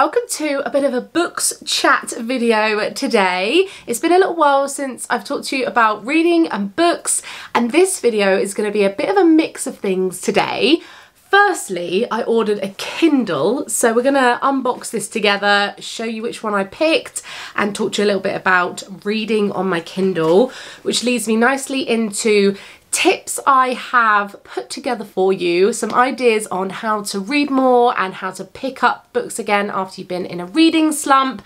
welcome to a bit of a books chat video today. It's been a little while since I've talked to you about reading and books, and this video is going to be a bit of a mix of things today. Firstly, I ordered a Kindle, so we're going to unbox this together, show you which one I picked, and talk to you a little bit about reading on my Kindle, which leads me nicely into tips I have put together for you, some ideas on how to read more and how to pick up books again after you've been in a reading slump.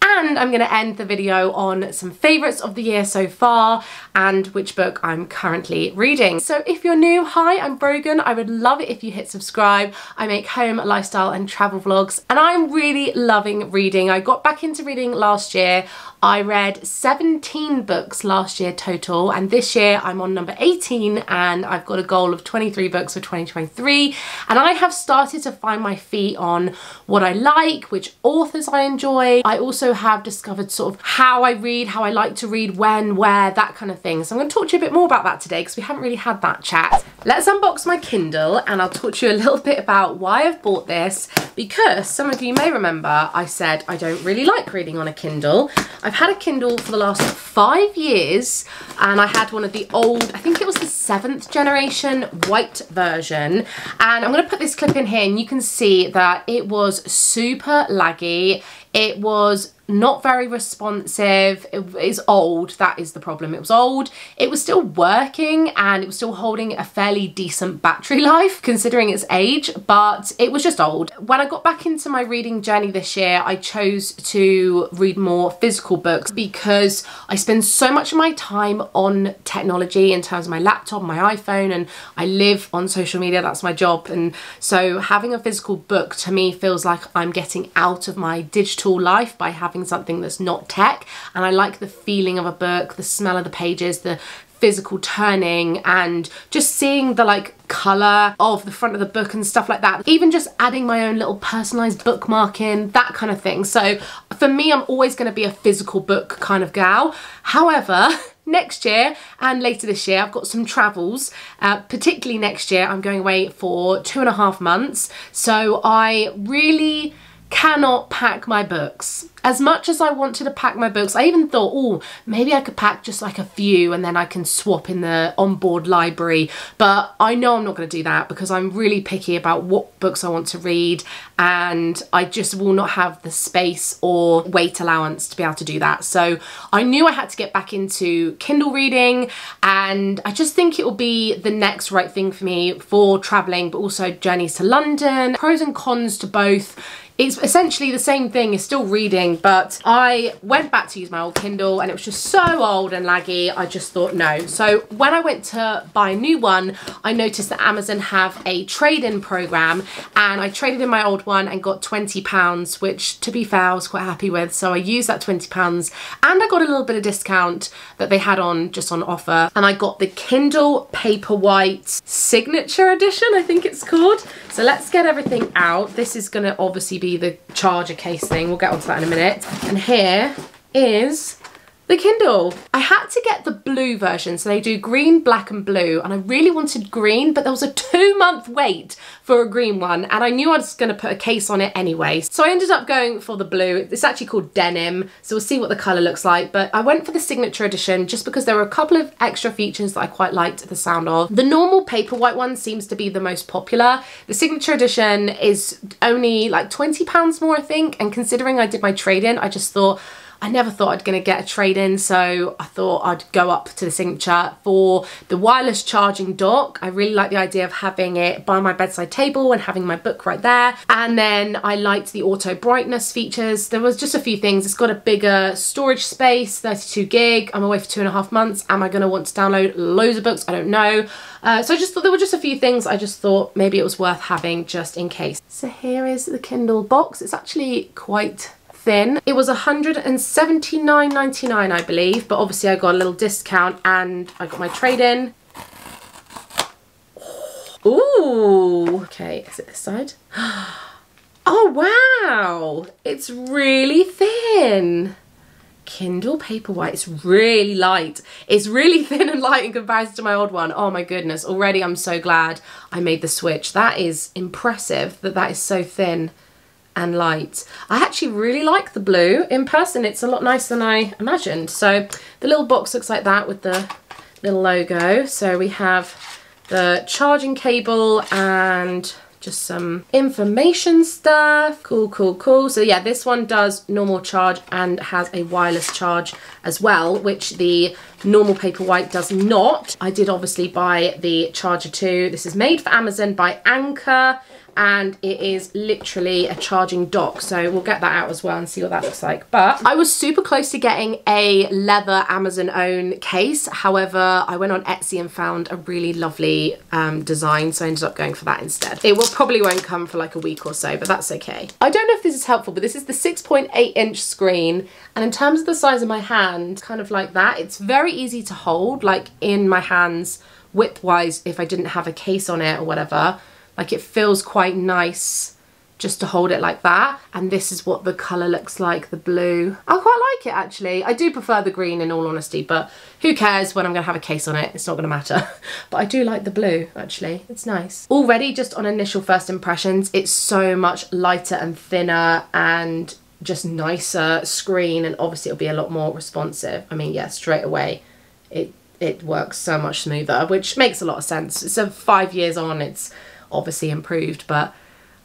And I'm going to end the video on some favourites of the year so far and which book I'm currently reading. So if you're new, hi, I'm Brogan. I would love it if you hit subscribe. I make home, lifestyle and travel vlogs, and I'm really loving reading. I got back into reading last year. I read 17 books last year total, and this year I'm on number 18 and I've got a goal of 23 books for 2023, and I have started to find my feet on what I like, which authors I enjoy. I also have discovered sort of how I read, how I like to read, when, where, that kind of thing. So I'm going to talk to you a bit more about that today because we haven't really had that chat. Let's unbox my Kindle and I'll talk to you a little bit about why I've bought this, because some of you may remember I said I don't really like reading on a Kindle. I've had a Kindle for the last 5 years and I had one of the old, I think it was the 7th generation white version, and I'm going to put this clip in here and you can see that it was super laggy. It was not very responsive. It is old, that is the problem. It was old, it was still working, and it was still holding a fairly decent battery life considering its age, but it was just old. When I got back into my reading journey this year, I chose to read more physical books because I spend so much of my time on technology in terms of my laptop, my iPhone, and I live on social media, that's my job, and so having a physical book to me feels like I'm getting out of my digital life by having something that's not tech. And I like the feeling of a book, the smell of the pages, the physical turning, and just seeing the like colour of the front of the book and stuff like that. Even just adding my own little personalised bookmark in, that kind of thing. So for me, I'm always going to be a physical book kind of gal. However, next year and later this year I've got some travels, particularly next year I'm going away for 2.5 months, so I really cannot pack my books. As much as I wanted to pack my books, I even thought, oh, maybe I could pack just like a few and then I can swap in the onboard library. But I know I'm not going to do that because I'm really picky about what books I want to read, and I just will not have the space or weight allowance to be able to do that. So I knew I had to get back into Kindle reading, and I just think it will be the next right thing for me for traveling, but also journeys to London. Pros and cons to both. It's essentially the same thing, it's still reading, but I went back to use my old Kindle and it was just so old and laggy, I just thought no. So when I went to buy a new one, I noticed that Amazon have a trade-in program, and I traded in my old one and got £20, which to be fair I was quite happy with. So I used that £20 and I got a little bit of discount that they had on just on offer, and I got the Kindle Paperwhite Signature Edition, I think it's called. So let's get everything out. This is going to obviously be the charger case thing, we'll get onto that in a minute. And here is the Kindle. I had to get the blue version, so they do green, black and blue, and I really wanted green, but there was a 2-month wait for a green one, and I knew I was going to put a case on it anyway, so I ended up going for the blue. It's actually called Denim, so we'll see what the colour looks like, but I went for the Signature Edition just because there were a couple of extra features that I quite liked the sound of. The normal Paperwhite one seems to be the most popular. The Signature Edition is only like £20 more, I think, and considering I did my trade-in, I just thought, I never thought I'd going to get a trade-in, so I thought I'd go up to the Signature. For the wireless charging dock, I really like the idea of having it by my bedside table and having my book right there. And then I liked the auto brightness features. There was just a few things. It's got a bigger storage space, 32 gig. I'm away for 2.5 months. Am I going to want to download loads of books? I don't know. So I just thought there were just a few things I just thought maybe it was worth having just in case. So here is the Kindle box. It's actually quite thin. It was £179.99 I believe, but obviously I got a little discount and I got my trade-in. Ooh, okay, is it this side? Oh wow, it's really thin. Kindle Paperwhite is really light. It's really thin and light in comparison to my old one. Oh my goodness, already I'm so glad I made the switch. That is impressive that that is so thin. and light. I actually really like the blue. In person, it's a lot nicer than I imagined. So the little box looks like that with the little logo. So we have the charging cable and just some information stuff. Cool, cool, cool. So yeah, this one does normal charge and has a wireless charge as well, which the normal Paperwhite does not. I did obviously buy the charger too. This is made for Amazon by Anchor, and it is literally a charging dock, so we'll get that out as well and see what that looks like. But I was super close to getting a leather Amazon own case. However, I went on Etsy and found a really lovely design, so I ended up going for that instead. It probably won't come for like a week or so, but that's okay. I don't know if this is helpful, but this is the 6.8-inch screen, and in terms of the size of my hand, kind of like that, it's very easy to hold, like in my hands width-wise, if I didn't have a case on it or whatever. Like, it feels quite nice just to hold it like that. And this is what the colour looks like, the blue. I quite like it, actually. I do prefer the green, in all honesty, but who cares when I'm going to have a case on it? It's not going to matter. But I do like the blue, actually. It's nice. Already, just on initial first impressions, it's so much lighter and thinner and just nicer screen. And obviously, it'll be a lot more responsive. I mean, yeah, straight away, it works so much smoother, which makes a lot of sense. So 5 years on, it's obviously improved, but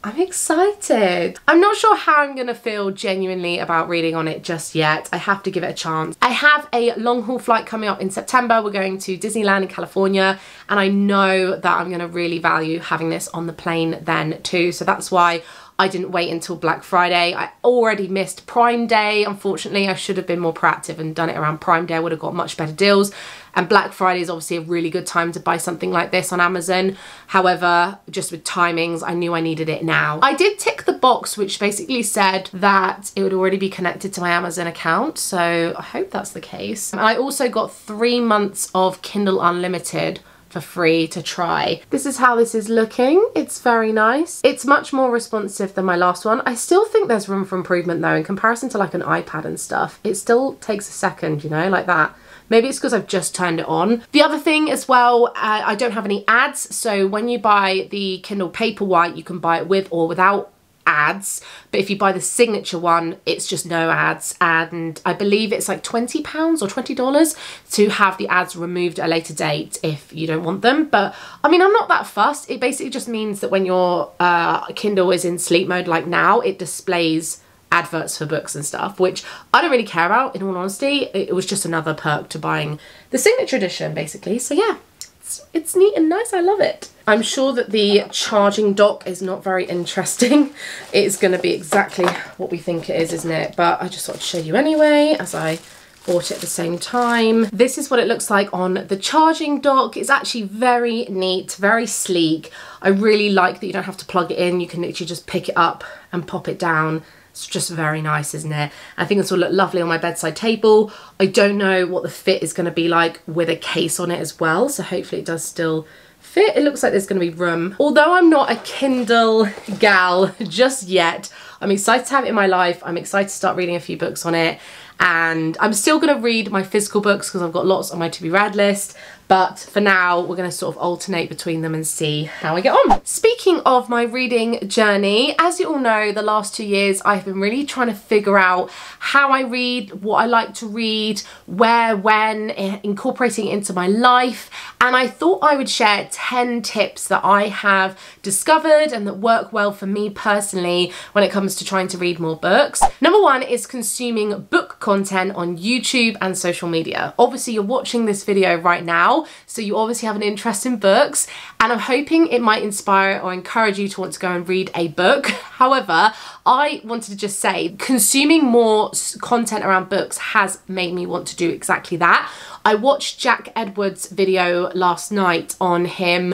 I'm excited. I'm not sure how I'm gonna feel genuinely about reading on it just yet. I have to give it a chance. I have a long haul flight coming up in September. We're going to Disneyland in California, and I know that I'm gonna really value having this on the plane then too. So that's why I didn't wait until Black Friday. I already missed Prime Day. Unfortunately, I should have been more proactive and done it around Prime Day. I would have got much better deals. And Black Friday is obviously a really good time to buy something like this on Amazon. However, just with timings, I knew I needed it now. I did tick the box which basically said that it would already be connected to my Amazon account. So I hope that's the case. And I also got 3 months of Kindle Unlimited for free to try. This is how this is looking. It's very nice. It's much more responsive than my last one. I still think there's room for improvement though, in comparison to like an iPad and stuff. It still takes a second, you know, like that. Maybe it's because I've just turned it on. The other thing as well, I don't have any ads. So when you buy the Kindle Paperwhite, you can buy it with or without ads. But if you buy the signature one, it's just no ads. And I believe it's like £20 or $20 to have the ads removed at a later date if you don't want them. But I mean, I'm not that fussed. It basically just means that when your Kindle is in sleep mode like now, it displays adverts for books and stuff, which I don't really care about, in all honesty. It was just another perk to buying the signature edition, basically. So yeah, it's neat and nice. I love it. I'm sure that the charging dock is not very interesting. It's going to be exactly what we think it is, isn't it? But I just thought to show you anyway, as I bought it at the same time. This is what it looks like on the charging dock. It's actually very neat, very sleek. I really like that you don't have to plug it in. You can literally just pick it up and pop it down. It's just very nice, isn't it? I think this will look lovely on my bedside table. I don't know what the fit is going to be like with a case on it as well, so hopefully it does still fit. It looks like there's going to be room. Although I'm not a Kindle gal just yet, I'm excited to have it in my life. I'm excited to start reading a few books on it. And I'm still going to read my physical books because I've got lots on my to be read list. But for now, we're going to sort of alternate between them and see how I get on. Speaking of my reading journey, as you all know, the last 2 years, I've been really trying to figure out how I read, what I like to read, where, when, incorporating it into my life. And I thought I would share 10 tips that I have discovered and that work well for me personally when it comes to trying to read more books. Number 1 is consuming book content on YouTube and social media. Obviously, you're watching this video right now, so you obviously have an interest in books, and I'm hoping it might inspire or encourage you to want to go and read a book. However, I wanted to just say, consuming more content around books has made me want to do exactly that. I watched Jack Edwards' video last night on him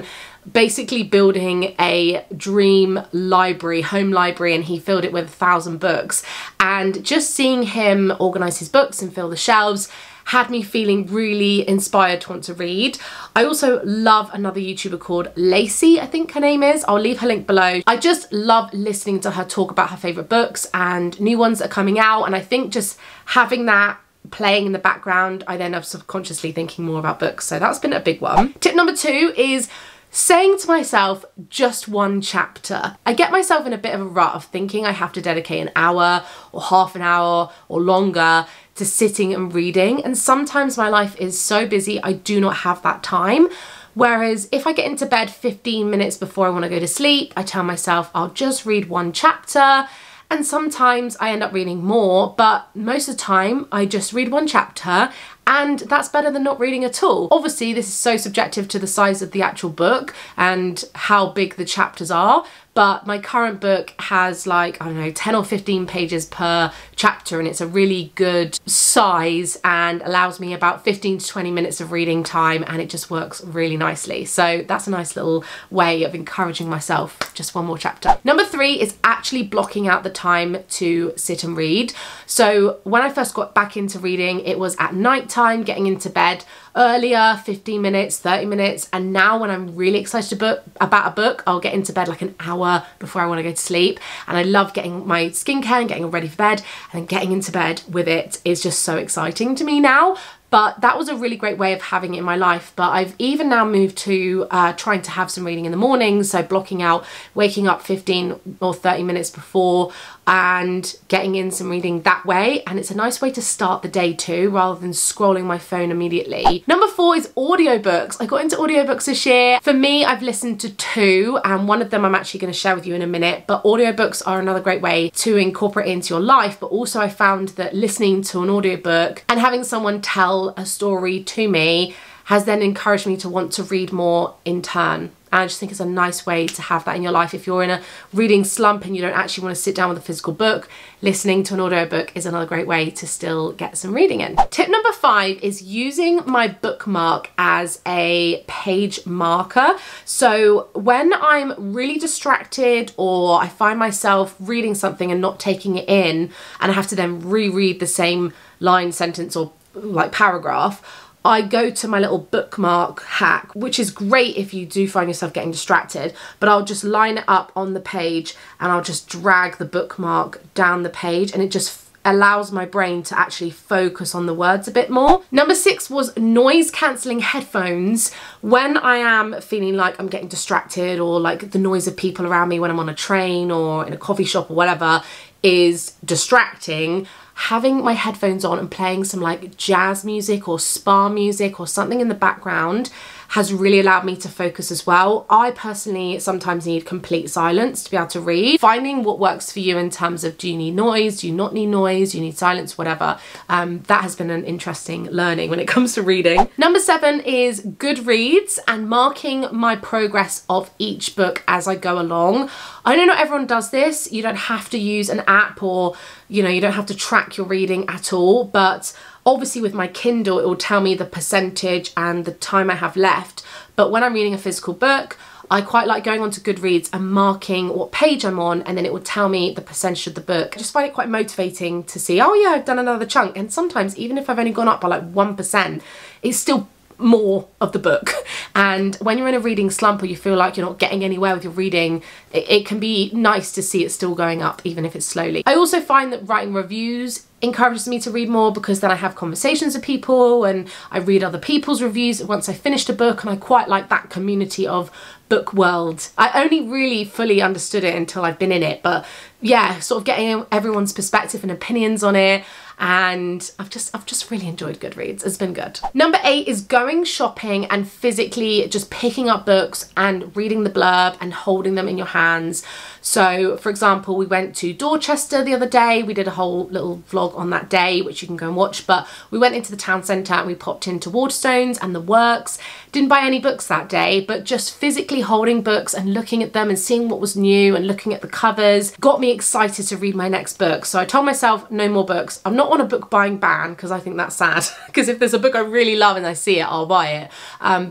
basically building a dream library, home library, and he filled it with 1,000 books. And just seeing him organise his books and fill the shelves had me feeling really inspired to want to read. I also love another YouTuber called Lacey, I think her name is. I'll leave her link below. I just love listening to her talk about her favourite books and new ones that are coming out, and I think just having that playing in the background, I then am subconsciously thinking more about books. So that's been a big one. Tip number 2 is saying to myself, just one chapter. I get myself in a bit of a rut of thinking I have to dedicate an hour or half an hour or longer to sitting and reading, and sometimes my life is so busy I do not have that time. Whereas if I get into bed 15 minutes before I want to go to sleep, I tell myself I'll just read one chapter, and sometimes I end up reading more, but most of the time I just read one chapter, and that's better than not reading at all. Obviously, this is so subjective to the size of the actual book and how big the chapters are, but my current book has like, I don't know, 10 or 15 pages per chapter, and it's a really good size and allows me about 15 to 20 minutes of reading time, and it just works really nicely. So that's a nice little way of encouraging myself, just one more chapter. Number 3 is actually blocking out the time to sit and read. So when I first got back into reading, it was at night time, getting into bed earlier, 15 minutes, 30 minutes, and now when I'm really excited about a book, I'll get into bed like an hour before I want to go to sleep, and I love getting my skincare and getting ready for bed, and getting into bed with it is just so exciting to me now. But that was a really great way of having it in my life. But I've even now moved to trying to have some reading in the morning, so blocking out waking up 15 or 30 minutes before and getting in some reading that way, and it's a nice way to start the day too, rather than scrolling my phone immediately. Number 4 is audiobooks. I got into audiobooks this year. For me, I've listened to 2, and one of them I'm actually going to share with you in a minute, but audiobooks are another great way to incorporate into your life. But also I found that listening to an audiobook and having someone tell a story to me has then encouraged me to want to read more in turn. And I just think it's a nice way to have that in your life. If you're in a reading slump and you don't actually want to sit down with a physical book, listening to an audiobook is another great way to still get some reading in. Tip number 5 is using my bookmark as a page marker. So when I'm really distracted, or I find myself reading something and not taking it in, and I have to then reread the same line, sentence, or like paragraph, I go to my little bookmark hack, which is great if you do find yourself getting distracted, but I'll just line it up on the page and I'll just drag the bookmark down the page, and it just allows my brain to actually focus on the words a bit more. Number 6 was noise cancelling headphones. When I am feeling like I'm getting distracted, or like the noise of people around me when I'm on a train or in a coffee shop or whatever is distracting, having my headphones on and playing some like jazz music or spa music or something in the background has really allowed me to focus as well. I personally sometimes need complete silence to be able to read. Finding what works for you in terms of, do you need noise, do you not need noise, do you need silence, whatever. That has been an interesting learning when it comes to reading. Number 7 is Goodreads and marking my progress of each book as I go along. I know not everyone does this. You don't have to use an app, or you know, you don't have to track your reading at all, but obviously with my Kindle, it will tell me the percentage and the time I have left. But when I'm reading a physical book, I quite like going onto Goodreads and marking what page I'm on, and then it will tell me the percentage of the book. I just find it quite motivating to see, oh yeah, I've done another chunk. And sometimes even if I've only gone up by like 1%, it's still more of the book. And when you're in a reading slump, or you feel like you're not getting anywhere with your reading, it can be nice to see it still going up, even if it's slowly. I also find that writing reviews encourages me to read more, because then I have conversations with people and I read other people's reviews once I finished a book, and I quite like that community of book world. I only really fully understood it until I've been in it, but yeah, sort of getting everyone's perspective and opinions on it, and I've just really enjoyed Goodreads. It's been good. Number 8 is going shopping and physically just picking up books and reading the blurb and holding them in your hands. So for example, we went to Dorchester the other day. We did a whole little vlog on that day, which you can go and watch, but we went into the town centre and we popped into Waterstones and the Works. Didn't buy any books that day, but just physically holding books and looking at them and seeing what was new and looking at the covers got me excited to read my next book. So I told myself no more books. I'm not on a book buying ban, because I think that's sad, because if there's a book I really love and I see it, I'll buy it.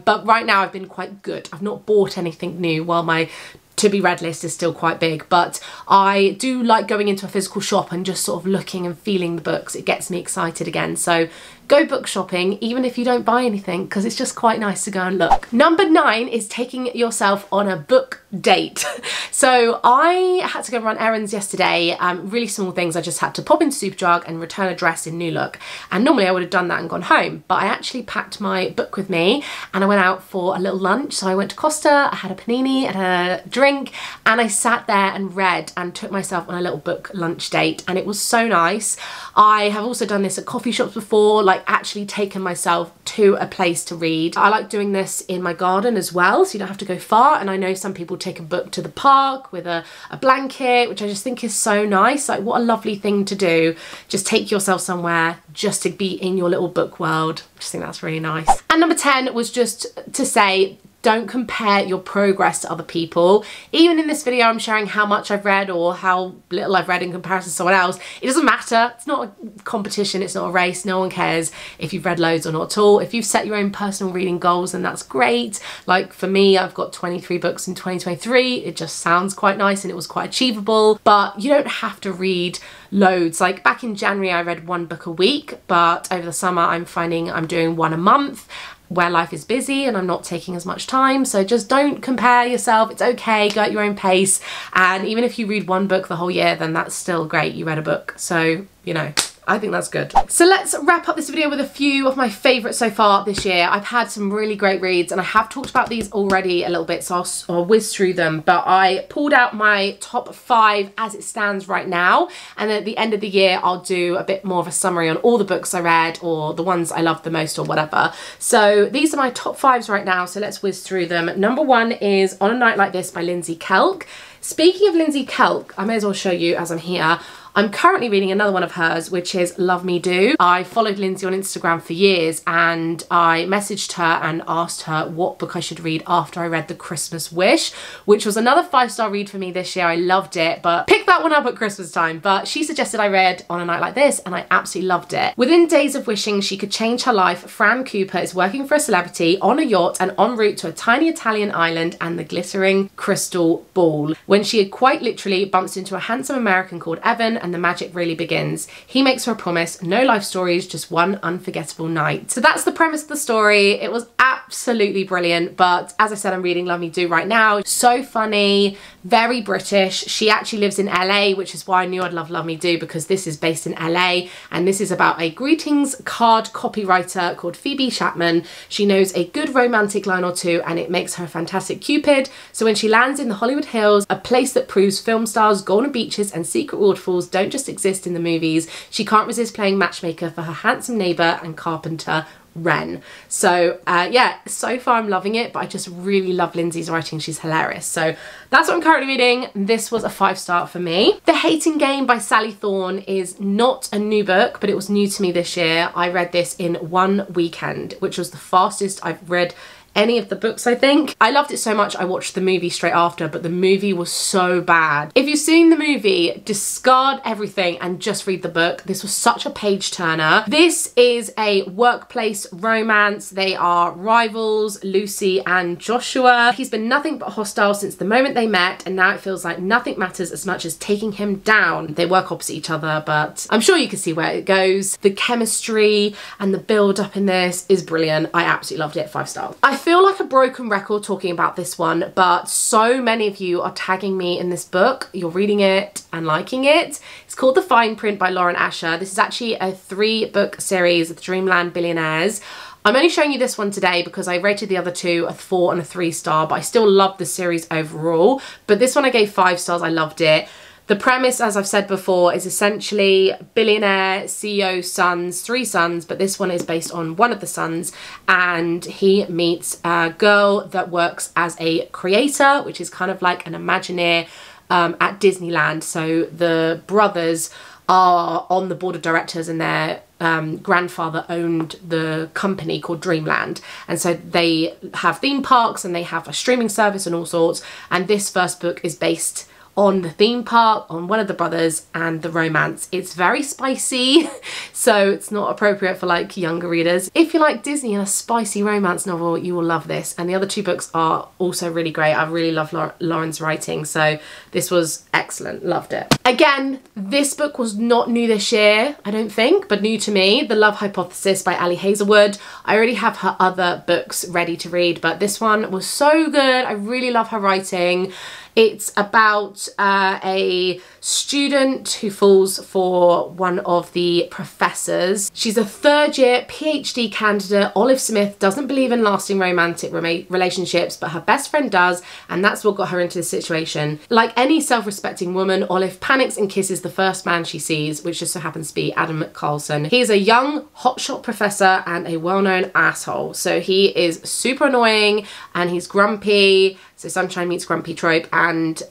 But right now I've been quite good. I've not bought anything new while my to be read list is still quite big, but I do like going into a physical shop and just sort of looking and feeling the books. It gets me excited again. So go book shopping, even if you don't buy anything, because it's just quite nice to go and look. Number 9 is taking yourself on a book date. So I had to go run errands yesterday, really small things. I just had to pop into Superdrug and return a dress in New Look, and normally I would have done that and gone home, but I actually packed my book with me and I went out for a little lunch. So I went to Costa, I had a panini and a drink, and I sat there and read and took myself on a little book lunch date, and it was so nice. I have also done this at coffee shops before, like actually taken myself to a place to read. I like doing this in my garden as well, so you don't have to go far, and I know some people take a book to the park with a blanket, which I just think is so nice. Like, what a lovely thing to do. Just take yourself somewhere just to be in your little book world. I just think that's really nice. And number 10 was just to say, don't compare your progress to other people. Even in this video, I'm sharing how much I've read or how little I've read in comparison to someone else. It doesn't matter. It's not a competition. It's not a race. No one cares if you've read loads or not at all. If you've set your own personal reading goals, then that's great. Like for me, I've got 23 books in 2023. It just sounds quite nice and it was quite achievable, but you don't have to read loads. Like back in January, I read 1 book a week, but over the summer, I'm finding I'm doing 1 a month, where life is busy and I'm not taking as much time. So just don't compare yourself. It's okay, go at your own pace. And even if you read 1 book the whole year, then that's still great. You read a book. So, you know, I think that's good. So let's wrap up this video with a few of my favourites so far this year. I've had some really great reads and I have talked about these already a little bit, so I'll whiz through them, but I pulled out my top 5 as it stands right now, and then at the end of the year I'll do a bit more of a summary on all the books I read or the ones I loved the most or whatever. So these are my top 5s right now, so let's whiz through them. Number 1 is On a Night Like This by Lindsay Kelk. Speaking of Lindsay Kelk, I may as well show you as I'm here. I'm currently reading another one of hers, which is Love Me Do. I followed Lindsay on Instagram for years and I messaged her and asked her what book I should read after I read The Christmas Wish, which was another 5-star read for me this year. I loved it, but picked that one up at Christmas time. But she suggested I read On a Night Like This and I absolutely loved it. Within days of wishing she could change her life, Fran Cooper is working for a celebrity on a yacht and en route to a tiny Italian island and the glittering crystal ball, when she had quite literally bumps into a handsome American called Evan, and the magic really begins. He makes her a promise, no life stories, just one unforgettable night. So that's the premise of the story. It was absolutely brilliant, but as I said, I'm reading Love Me Do right now. So funny, very British. She actually lives in LA, which is why I knew I'd love Love Me Do, because this is based in LA, and this is about a greetings card copywriter called Phoebe Chapman. She knows a good romantic line or two, and it makes her a fantastic Cupid. So when she lands in the Hollywood Hills, a place that proves film stars, golden beaches, and secret waterfalls don't just exist in the movies, she can't resist playing matchmaker for her handsome neighbour and carpenter Ren. So yeah, so far I'm loving it, but I just really love Lindsay's writing. She's hilarious. So that's what I'm currently reading. This was a 5-star for me. The Hating Game by Sally Thorne is not a new book, but it was new to me this year. I read this in 1 weekend, which was the fastest I've read any of the books, I think. I loved it so much I watched the movie straight after, but the movie was so bad. If you've seen the movie, discard everything and just read the book. This was such a page turner. This is a workplace romance. They are rivals, Lucy and Joshua. He's been nothing but hostile since the moment they met, and now it feels like nothing matters as much as taking him down. They work opposite each other, but I'm sure you can see where it goes. The chemistry and the build up in this is brilliant. I absolutely loved it. 5 stars. I feel like a broken record talking about this one, but so many of you are tagging me in this book. You're reading it and liking it. It's called The Fine Print by Lauren Asher. This is actually a 3-book series of Dreamland Billionaires. I'm only showing you this one today because I rated the other 2 a 4 and a 3-star, but I still love the series overall. But this one I gave 5 stars. I loved it. The premise, as I've said before, is essentially billionaire CEO sons, 3 sons, but this one is based on one of the sons, and he meets a girl that works as a creator, which is kind of like an Imagineer at Disneyland. So the brothers are on the board of directors, and their grandfather owned the company called Dreamland, and so they have theme parks and they have a streaming service and all sorts, and this first book is based on the theme park, on one of the brothers, and the romance. It's very spicy, so it's not appropriate for like younger readers. If you like Disney and a spicy romance novel, you will love this. And the other two books are also really great. I really love Lauren's writing, so this was excellent. Loved it. Again, this book was not new this year, I don't think, but new to me. The Love Hypothesis by Ali Hazelwood. I already have her other books ready to read, but this one was so good. I really love her writing. It's about a student who falls for one of the professors. She's a third-year PhD candidate. Olive Smith doesn't believe in lasting romantic relationships, but her best friend does, and that's what got her into this situation. Like any self-respecting woman, Olive panics and kisses the first man she sees, which just so happens to be Adam Carlson. He's a young hotshot professor and a well-known asshole. So he is super annoying and he's grumpy. So sunshine meets grumpy trope, and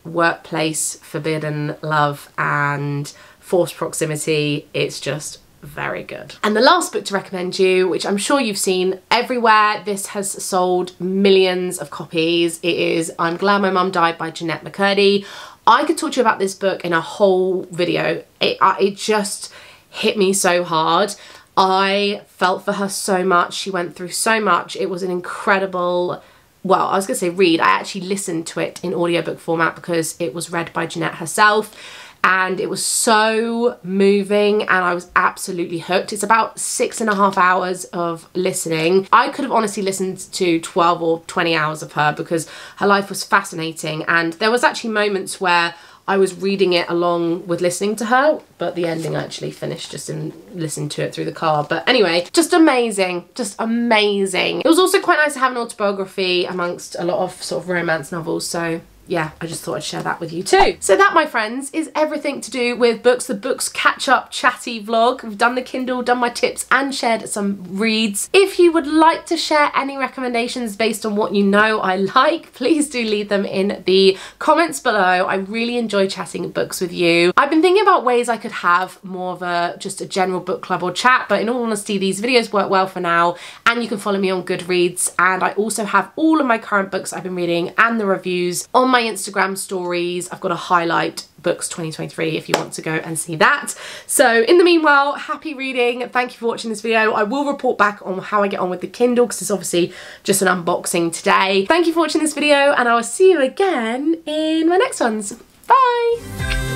workplace forbidden love and forced proximity. It's just very good. And the last book to recommend you, which I'm sure you've seen everywhere, this has sold millions of copies. It is I'm Glad My Mum Died by Jeanette McCurdy. I could talk to you about this book in a whole video. It just hit me so hard. I felt for her so much. She went through so much. It was an incredible, well, I was going to say read. I actually listened to it in audiobook format because it was read by Jeanette herself, and it was so moving and I was absolutely hooked. It's about 6.5 hours of listening. I could have honestly listened to 12 or 20 hours of her because her life was fascinating, and there was actually moments where I was reading it along with listening to her, but the ending I actually finished just in listening to it through the car. But anyway, just amazing, just amazing. It was also quite nice to have an autobiography amongst a lot of sort of romance novels, so yeah, I just thought I'd share that with you too. So that, my friends, is everything to do with books, the books catch up chatty vlog. We've done the Kindle, done my tips, and shared some reads. If you would like to share any recommendations based on what you know I like, please do leave them in the comments below. I really enjoy chatting books with you. I've been thinking about ways I could have more of just a general book club or chat, but in all honesty, these videos work well for now, and you can follow me on Goodreads, and I also have all of my current books I've been reading and the reviews on my Instagram stories. I've got a highlight books 2023 if you want to go and see that. So in the meanwhile, happy reading. Thank you for watching this video. I will report back on how I get on with the Kindle because it's obviously just an unboxing today. Thank you for watching this video, and I will see you again in my next ones. Bye!